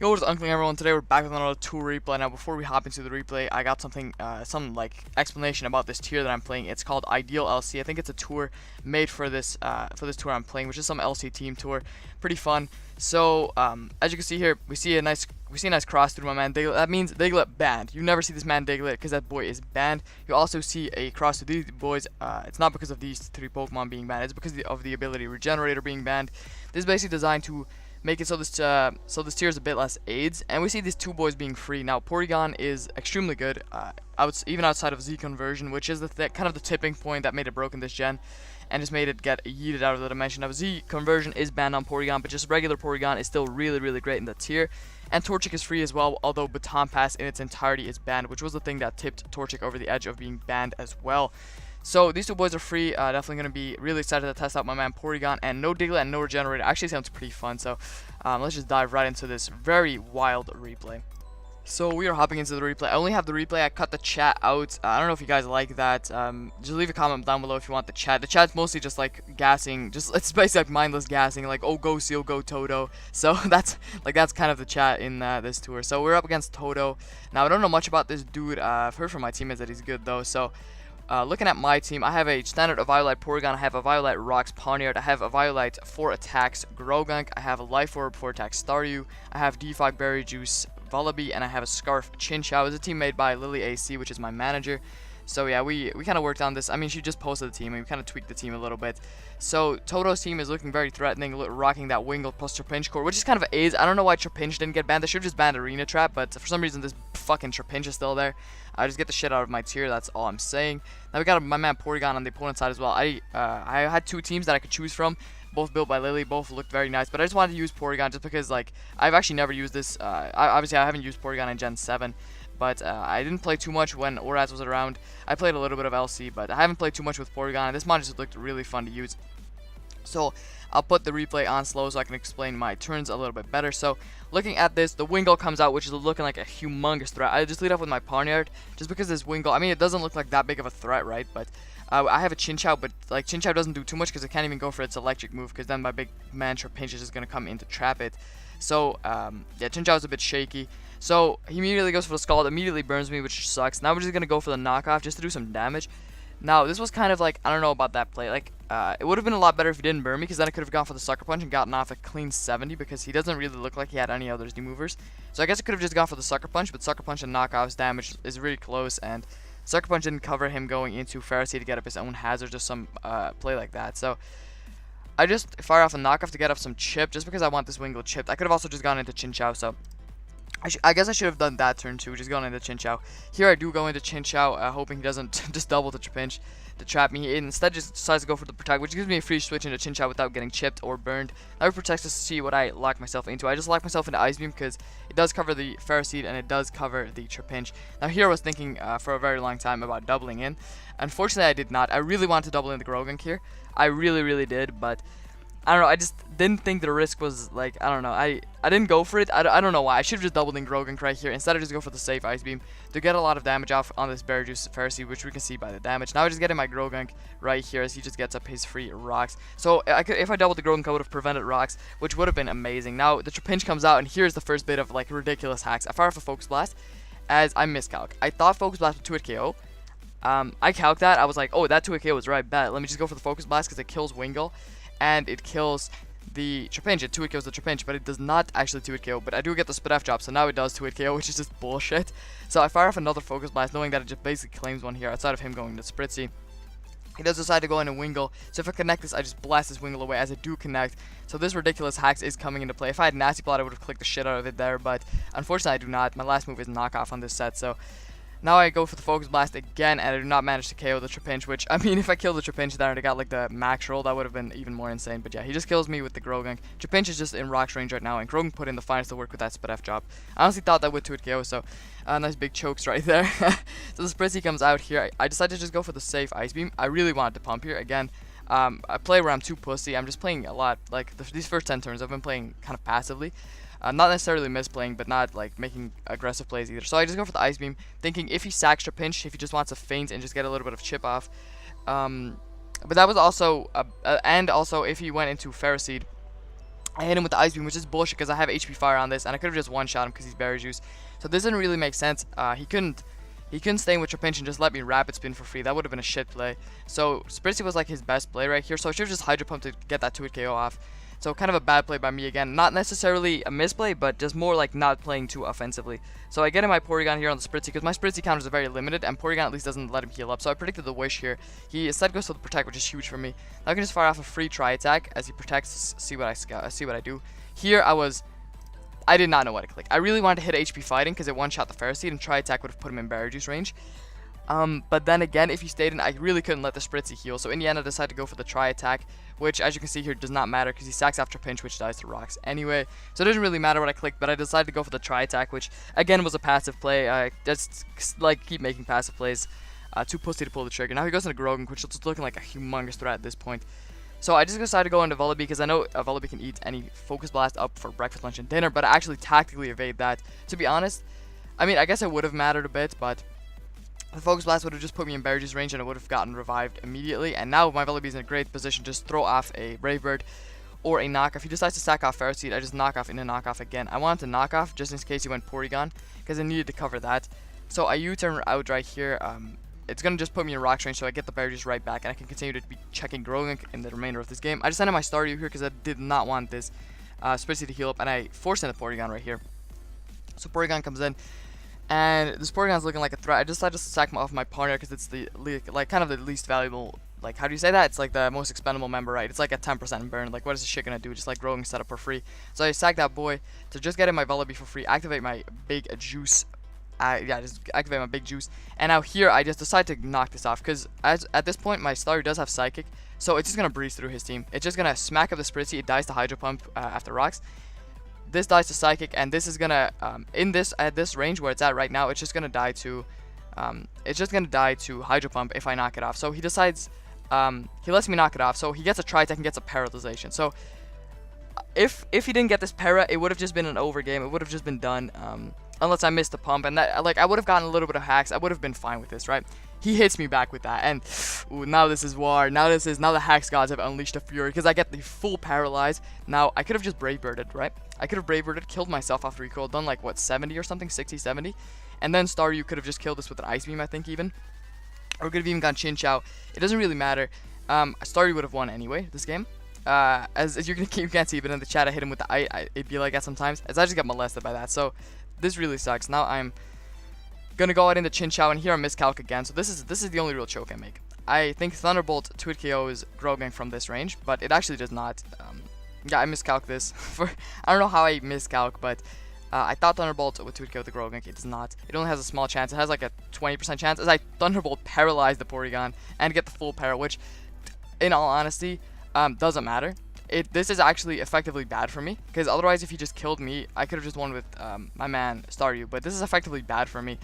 Yo, what's Uncling everyone? Today we're back with another tour replay. Now, before we hop into the replay, I got some like explanation about this tier that I'm playing. It's called Ideal LC. I think it's a tour made for this tour I'm playing, which is some LC team tour. Pretty fun. So, as you can see here, we see a nice cross through my man Diglett. That means Diglett banned. You never see this man Diglett because that boy is banned. You also see a cross to these boys. It's not because of these three Pokemon being banned. It's because of the ability Regenerator being banned. This is basically designed to make it so this tier is a bit less AIDS, and we see these two boys being free. Now, Porygon is extremely good, even outside of Z conversion, which is kind of the tipping point that made it broken this gen, and just made it get yeeted out of the dimension. Now, Z conversion is banned on Porygon, but just regular Porygon is still really, really great in the tier. And Torchic is free as well, although Baton Pass in its entirety is banned, which was the thing that tipped Torchic over the edge of being banned as well. So these two boys are free. Definitely going to be really excited to test out my man Porygon. And no Diglett and no Regenerator actually sounds pretty fun. So let's just dive right into this very wild replay. So we are hopping into the replay. I only have the replay. I cut the chat out. I don't know if you guys like that. Just leave a comment down below if you want the chat. The chat's mostly just like gassing. It's basically like mindless gassing. Like, oh, go Seal, go Toadow. So that's kind of the chat in this tour. So we're up against Toadow. Now I don't know much about this dude. I've heard from my teammates that he's good though. So looking at my team, I have a standard Eviolite Porygon, I have a Eviolite Rocks Pawniard, I have a Eviolite 4 attacks Grogunk, I have a Life Orb 4 attacks Staryu, I have Defog Berry Juice Vullaby, and I have a Scarf Chinchou. It's a team made by Lily AC, which is my manager. So yeah, we kind of worked on this. I mean, she just posted the team, and we kind of tweaked the team a little bit. So Totodow's team is looking very threatening, rocking that Wingull plus Trapinch core, which is kind of AIDS. I don't know why Trapinch didn't get banned. They should have just banned Arena Trap, but for some reason this fucking Trapinch is still there. I just get the shit out of my tier. That's all I'm saying. Now we got my man Porygon on the opponent side as well. I had two teams that I could choose from, both built by Lily, both looked very nice, but I just wanted to use Porygon just because, like, I've actually never used this. Obviously I haven't used Porygon in Gen 7. But I didn't play too much when Oraz was around. I played a little bit of LC, but I haven't played too much with Porygon. This mod just looked really fun to use. So I'll put the replay on slow so I can explain my turns a little bit better. So looking at this, the Wingull comes out, which is looking like a humongous threat. I just lead off with my Pawniard, just because this Wingull, I mean, it doesn't look like that big of a threat, right? But I have a Chinchou, but like Chinchou doesn't do too much because it can't even go for its electric move, because then my big man Trapinch is just going to come in to trap it. So yeah, Chinchou is a bit shaky. So he immediately goes for the Scald, immediately burns me, which sucks. Now we're just going to go for the knockoff just to do some damage. Now, this was kind of like, I don't know about that play. Like, it would have been a lot better if he didn't burn me, because then I could have gone for the Sucker Punch and gotten off a clean 70, because he doesn't really look like he had any other movers. So I guess I could have just gone for the Sucker Punch, but Sucker Punch and knockoff's damage is really close, and Sucker Punch didn't cover him going into Pharisee to get up his own hazards or some play like that. So I just fire off a knockoff to get up some chip, just because I want this Wingull chipped. I could have also just gone into Chinchou, so I guess I should have done that turn too, just gone into Chinchou. Here I do go into Chinchou, hoping he doesn't just double the Trapinch to trap me. He instead just decides to go for the Protect, which gives me a free switch into Chinchou without getting chipped or burned. Now he protects us to see what I lock myself into. I just lock myself into Ice Beam because it does cover the Pharisee and it does cover the Trapinch. Now here I was thinking for a very long time about doubling in. Unfortunately I did not. I really wanted to double in the Grogunk here. I really did, but I don't know, I just didn't think the risk was, like, I don't know, I didn't go for it. I don't know why. I should have just doubled in Grogunk right here instead of just go for the safe Ice Beam to get a lot of damage off on this Berry Juice Pharisee, which we can see by the damage. Now I just get in my Grogunk right here as he just gets up his free rocks. So if I doubled the Grogunk, I would have prevented rocks, which would have been amazing. Now the Trapinch comes out, and here's the first bit of, like, ridiculous hacks. I fire off a Focus Blast as I miscalc. I thought Focus Blast would 2-hit KO. I calc that. I was like, oh, that 2-hit KO was right. Bet. Let me just go for the Focus Blast because it kills Wingull, and it kills the Trapinch. It 2-hit KOs the Trapinch, but it does not actually 2-hit KO. But I do get the Spit F drop, so now it does 2-hit KO, which is just bullshit. So I fire off another Focus Blast, knowing that it just basically claims one here outside of him going to Spritzy. He does decide to go into Wingull, so if I connect this, I just blast this Wingull away as I do connect. So this ridiculous hacks is coming into play. If I had Nasty Plot, I would have clicked the shit out of it there, but unfortunately I do not. My last move is knockoff on this set, so now I go for the Focus Blast again, and I do not manage to KO the Trapinch, which, I mean, if I killed the Trapinch there and I got, like, the max roll, that would have been even more insane. But yeah, he just kills me with the Grogunk. Trapinch is just in Rock's range right now, and Grogunk put in the finest to work with that Spit F job. I honestly thought that would 2-hit KO, so nice big chokes right there. So the Spritzy comes out here. I decided to just go for the safe Ice Beam. I really wanted to pump here. Again, I play where I'm too pussy. I'm just playing a lot. Like, these first 10 turns, I've been playing kind of passively. Not necessarily misplaying, but not like making aggressive plays either. So I just go for the Ice Beam, thinking if he sacks Trapinch, if he just wants to feint and just get a little bit of chip off. But that was also, and also if he went into Pharisee, I hit him with the Ice Beam, which is bullshit because I have HP Fire on this, and I could have just one-shot him because he's Berry Juice. So this didn't really make sense. He couldn't stay in with Trapinch and just let me Rapid Spin for free. That would have been a shit play. So Spritzy was like his best play right here. So I should have just Hydro Pump to get that 2-hit KO off. So kind of a bad play by me again. Not necessarily a misplay, but just more like not playing too offensively. So I get in my Porygon here on the Spritzy because my Spritzy counters are very limited, and Porygon at least doesn't let him heal up. So I predicted the Wish here. He instead goes to the Protect, which is huge for me. Now I can just fire off a free Tri Attack as he protects. See what I do. Here I did not know what to click. I really wanted to hit HP Fighting because it one-shot the Ferroseed, and Tri Attack would have put him in Berry Juice range. But then again, if he stayed in, I really couldn't let the Spritzy heal. So in the end, I decided to go for the Tri Attack, which, as you can see here, does not matter because he sacks after Pinch, which dies to Rocks anyway. So it doesn't really matter what I clicked, but I decided to go for the Tri Attack, which again was a passive play. I just like keep making passive plays. Too pussy to pull the trigger. Now he goes into Grogan, which is looking like a humongous threat at this point. So I just decided to go into Vullaby because I know Vullaby can eat any Focus Blast up for breakfast, lunch, and dinner, but I actually tactically evade that. To be honest, I mean, I guess it would have mattered a bit, but the Focus Blast would have just put me in Berry Juice range and it would have gotten revived immediately. And now my Vullaby is in a great position to just throw off a Brave Bird or a knockoff. If he decides to sack off Ferroseed, I just knock off in a knockoff again. I wanted to knock off just in case he went Porygon because I needed to cover that. So I U-turn out right here. It's going to just put me in Rock range, so I get the Berry Juice right back, and I can continue to be checking Growlithe in the remainder of this game. I just sent in my Staryu here because I did not want this Spritzy to heal up, and I forced in the Porygon right here. So Porygon comes in, and this Porygon's looking like a threat. I decided to sack off my partner because it's the kind of the least valuable. Like, how do you say that? It's like the most expendable member, right? It's like a 10% burn. Like, what is this shit gonna do? Just like Growing setup for free. So I sack that boy to just get in my Vullaby for free, activate my big juice. Yeah, just activate my big juice. And now here, I just decide to knock this off because at this point, my Staryu does have Psychic, so it's just gonna breeze through his team. It's just gonna smack up the Spritzy. It dies to Hydro Pump after Rocks. This dies to Psychic, and this is gonna at this range where it's at right now, it's just gonna die to Hydro Pump if I knock it off. So he decides. He lets me knock it off, so he gets a Tri-Attack and gets a Paralyzation. So if he didn't get this Para, it would have just been an over game. It would have just been done, unless I missed the pump, and that I would have gotten a little bit of hacks. I would have been fine with this, right? He hits me back with that, and ooh, now this is war. Now the Hacks gods have unleashed a fury because I get the full Paralyze. Now I could have just Brave Birded, right? I could have Brave Birded, killed myself after recoil, done like what 70 or something, 60, 70, and then Staryu could have just killed this with an Ice Beam, I think even. Or could have even gone Chinchou. It doesn't really matter. Staryu would have won anyway this game. As you can't see, but in the chat I hit him with the it'd be like that sometimes. As I just got molested by that. So this really sucks. Now I'm gonna go out into Chinchou, and here I miscalc again. So this is the only real choke I make. I think Thunderbolt 2-hit KO is Grogan from this range, but it actually does not. Yeah, I miscalc this. I don't know how I miscalc, but I thought Thunderbolt would 2-hit KO the Grogan. It does not. It only has a small chance. It has like a 20% chance as I Thunderbolt paralyze the Porygon and get the full para, which, in all honesty, doesn't matter. This is actually effectively bad for me, because otherwise if he just killed me, I could have just won with my man Staryu, but this is effectively bad for me.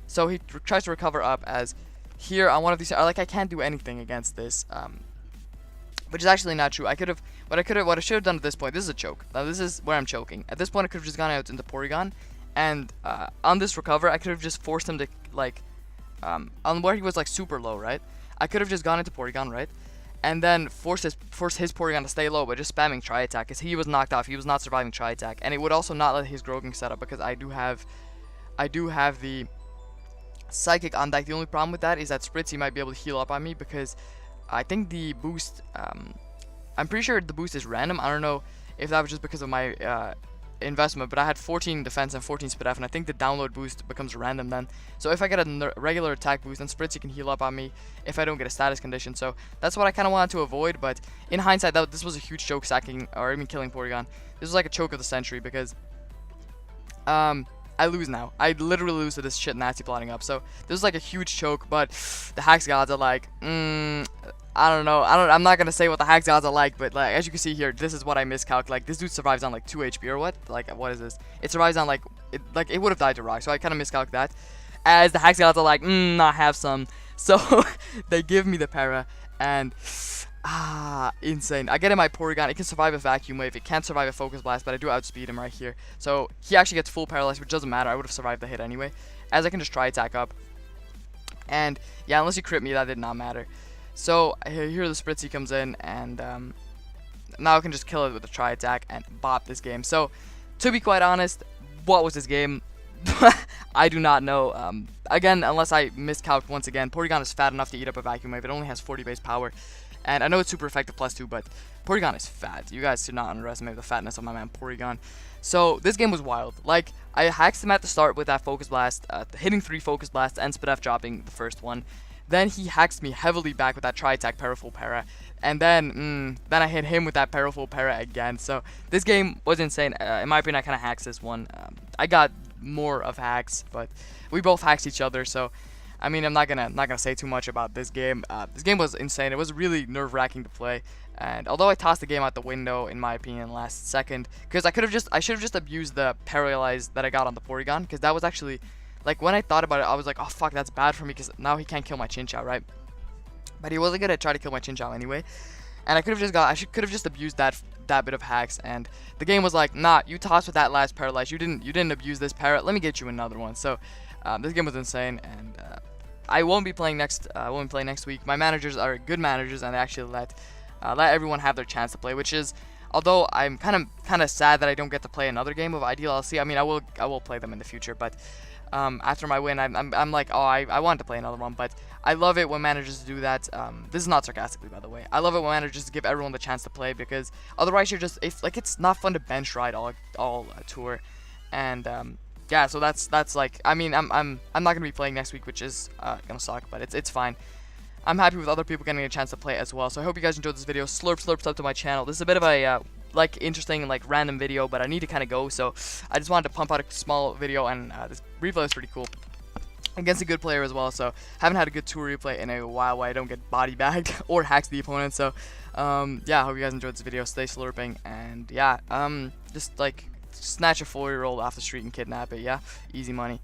So he tries to recover up as here on one of these, I can't do anything against this, which is actually not true. What I should have done at this point, this is a choke. Now this is where I'm choking. At this point I could have just gone out into Porygon, and on this recover I could have just forced him to on where he was like super low, right? I could have just gone into Porygon, right? And then force his Porygon to stay low by just spamming Tri-Attack, because he was knocked off. He was not surviving Tri-Attack, and it would also not let his Grogan set up because I do have the Psychic on deck. The only problem with that is that Spritzy might be able to heal up on me because I think the boost, I'm pretty sure the boost is random. I don't know if that was just because of my investment, but I had 14 defense and 14 speed F, and I think the download boost becomes random then. So if I get a regular attack boost, then Spritzy can heal up on me if I don't get a status condition. So that's what I kind of wanted to avoid, but in hindsight, this was a huge choke sacking or even killing Porygon. This was like a choke of the century because I lose now. I literally lose to this shit nasty plotting up. So this was like a huge choke, but the Hacks gods are like, I don't know. I'm not gonna say what the Hacks gods are like, but like as you can see here, this is what I miscalc. Like this dude survives on like 2 HP or what? Like what is this? It survives on like it would have died to Rock, so I kind of miscalc that. As the Hacks gods are like, I have some. So they give me the para, and insane. I get in my Porygon. It can survive a Vacuum Wave. It can't survive a Focus Blast, but I do outspeed him right here. So he actually gets full paralyzed, which doesn't matter. I would have survived the hit anyway, as I can just Tri-Attack up. And yeah, unless you crit me, that did not matter. So here the Spritzy comes in, and now I can just kill it with a tri attack and bop this game. So to be quite honest, what was this game? I do not know. Again, unless I miscalculated once again, Porygon is fat enough to eat up a Vacuum Wave. It only has 40 base power, and I know it's super effective +2, but Porygon is fat. You guys should not underestimate the fatness of my man Porygon. So this game was wild. Like, I hacked him at the start with that Focus Blast, hitting 3 Focus Blasts and Spidef dropping the first one. Then he hacks me heavily back with that Tri-Attack Parafull Para. And then I hit him with that Parafull Para again. So this game was insane. In my opinion, I kind of hacked this one. I got more of hacks, but we both hacked each other. So I mean, I'm not gonna say too much about this game. This game was insane. It was really nerve-wracking to play. And although I tossed the game out the window, in my opinion, last second, because I should have just abused the Paralyze that I got on the Porygon, because that was actually, like, when I thought about it, I was like, oh fuck, that's bad for me, because now he can't kill my Chinchou, right? But he wasn't gonna try to kill my Chinchou anyway, and I could have just abused that bit of hacks, and the game was like, nah, you tossed with that last Paralyze, you didn't abuse this Para, let me get you another one. So this game was insane, and I won't be playing next week. My managers are good managers, and they actually let everyone have their chance to play, which is, although I'm kind of sad that I don't get to play another game of Ideal LC. I mean, I will play them in the future, but after my win, I'm like, oh, I want to play another one. But I love it when managers do that. This is not sarcastically, by the way. I love it when managers give everyone the chance to play, because otherwise you're just, it's not fun to bench ride all tour. And yeah, so that's like, I mean, I'm not gonna be playing next week, which is gonna suck, but it's fine. I'm happy with other people getting a chance to play as well. So I hope you guys enjoyed this video. Slurp up to my channel. This is a bit of a like interesting, like, random video, but I need to kind of go, so I just wanted to pump out a small video, and this replay is pretty cool against a good player as well. So haven't had a good tour replay in a while where I don't get body bagged or hacked the opponent. So yeah, I hope you guys enjoyed this video. Stay slurping, and yeah, just like snatch a 4-year-old off the street and kidnap it. Yeah, easy money.